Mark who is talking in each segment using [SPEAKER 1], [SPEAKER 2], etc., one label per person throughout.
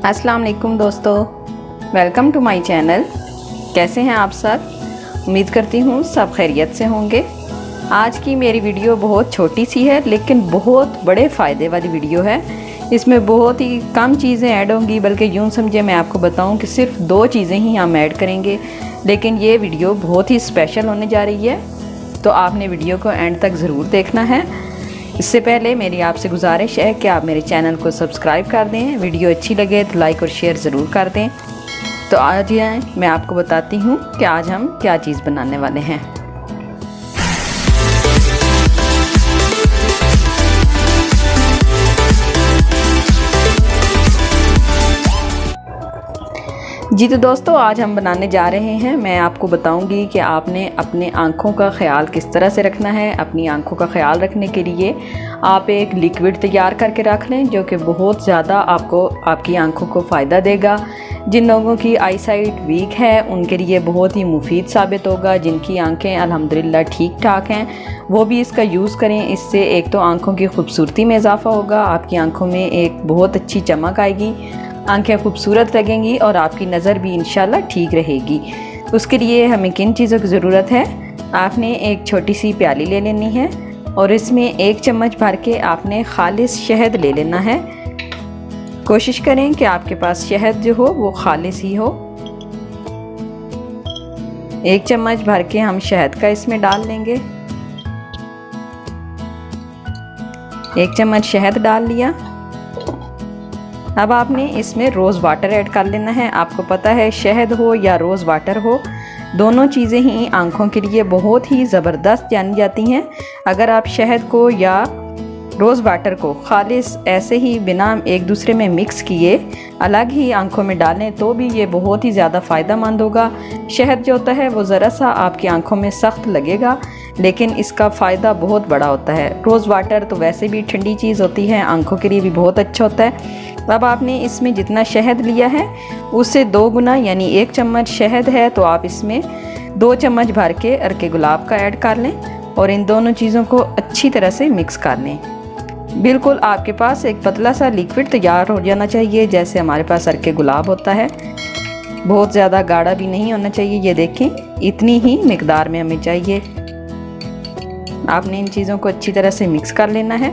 [SPEAKER 1] अस्सलाम वालेकुम दोस्तों, वेलकम टू माय चैनल। कैसे हैं आप सब? उम्मीद करती हूँ सब खैरियत से होंगे। आज की मेरी वीडियो बहुत छोटी सी है लेकिन बहुत बड़े फ़ायदे वाली वीडियो है। इसमें बहुत ही कम चीज़ें ऐड होंगी, बल्कि यूँ समझे मैं आपको बताऊँ कि सिर्फ 2 चीज़ें ही हम ऐड करेंगे, लेकिन ये वीडियो बहुत ही स्पेशल होने जा रही है, तो आपने वीडियो को एंड तक ज़रूर देखना है। इससे पहले मेरी आपसे गुजारिश है कि आप मेरे चैनल को सब्सक्राइब कर दें। वीडियो अच्छी लगे तो लाइक और शेयर ज़रूर कर दें। तो आज मैं आपको बताती हूँ कि आज हम क्या चीज़ बनाने वाले हैं। जी तो दोस्तों, आज हम बनाने जा रहे हैं, मैं आपको बताऊंगी कि आपने अपने आँखों का ख्याल किस तरह से रखना है। अपनी आँखों का ख्याल रखने के लिए आप एक लिक्विड तैयार करके रख लें जो कि बहुत ज़्यादा आपको आपकी आँखों को फ़ायदा देगा। जिन लोगों की आई साइट वीक है उनके लिए बहुत ही मुफीद साबित होगा। जिनकी आँखें अल्हम्दुलिल्लाह ठीक ठाक हैं वो भी इसका यूज़ करें। इससे एक तो आँखों की खूबसूरती में इजाफ़ा होगा, आपकी आँखों में एक बहुत अच्छी चमक आएगी, आंखें खूबसूरत लगेंगी और आपकी नज़र भी इंशाल्लाह ठीक रहेगी। उसके लिए हमें किन चीज़ों की ज़रूरत है? आपने एक छोटी सी प्याली ले लेनी है और इसमें 1 चम्मच भर के आपने खालिस शहद ले लेना है। कोशिश करें कि आपके पास शहद जो हो वो खालिस ही हो। 1 चम्मच भर के हम शहद का इसमें डाल लेंगे। 1 चम्मच शहद डाल लिया। अब आपने इसमें रोज़ वाटर ऐड कर लेना है। आपको पता है शहद हो या रोज़ वाटर हो, दोनों चीज़ें ही आँखों के लिए बहुत ही ज़बरदस्त जानी जाती हैं। अगर आप शहद को या रोज़ वाटर को खालिस ऐसे ही बिना एक दूसरे में मिक्स किए अलग ही आँखों में डालें तो भी ये बहुत ही ज़्यादा फ़ायदा मंद होगा। शहद जो होता है वो ज़रा सा आपकी आँखों में सख्त लगेगा, लेकिन इसका फ़ायदा बहुत बड़ा होता है। रोज़ वाटर तो वैसे भी ठंडी चीज़ होती है, आँखों के लिए भी बहुत अच्छा होता है। अब आपने इसमें जितना शहद लिया है उससे 2 गुना, यानी 1 चम्मच शहद है तो आप इसमें 2 चम्मच भर के अर्के गुलाब का ऐड कर लें और इन दोनों चीज़ों को अच्छी तरह से मिक्स कर लें। बिल्कुल आपके पास एक पतला सा लिक्विड तैयार हो जाना चाहिए, जैसे हमारे पास अर्के गुलाब होता है। बहुत ज़्यादा गाढ़ा भी नहीं होना चाहिए। ये देखें, इतनी ही मिकदार में हमें चाहिए। आपने इन चीज़ों को अच्छी तरह से मिक्स कर लेना है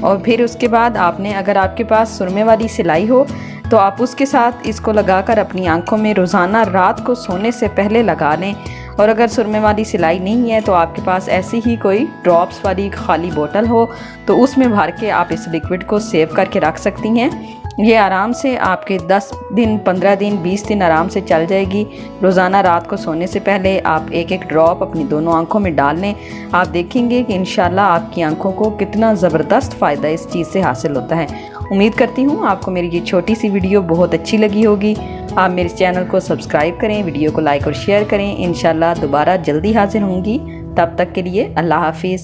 [SPEAKER 1] और फिर उसके बाद आपने, अगर आपके पास सुरमे वाली सिलाई हो तो आप उसके साथ इसको लगाकर अपनी आंखों में रोज़ाना रात को सोने से पहले लगा लें। और अगर सुरमे वाली सिलाई नहीं है तो आपके पास ऐसी ही कोई ड्रॉप्स वाली खाली बोतल हो तो उसमें भर के आप इस लिक्विड को सेव करके रख सकती हैं। ये आराम से आपके 10 दिन, 15 दिन, 20 दिन आराम से चल जाएगी। रोज़ाना रात को सोने से पहले आप एक ड्रॉप अपनी दोनों आंखों में डाल लें। आप देखेंगे कि इंशाल्लाह आपकी आंखों को कितना ज़बरदस्त फ़ायदा इस चीज़ से हासिल होता है। उम्मीद करती हूँ आपको मेरी ये छोटी सी वीडियो बहुत अच्छी लगी होगी। आप मेरे चैनल को सब्सक्राइब करें, वीडियो को लाइक और शेयर करें। इंशाल्लाह दोबारा जल्दी हाजिर होंगी। तब तक के लिए अल्लाह हाफिज़।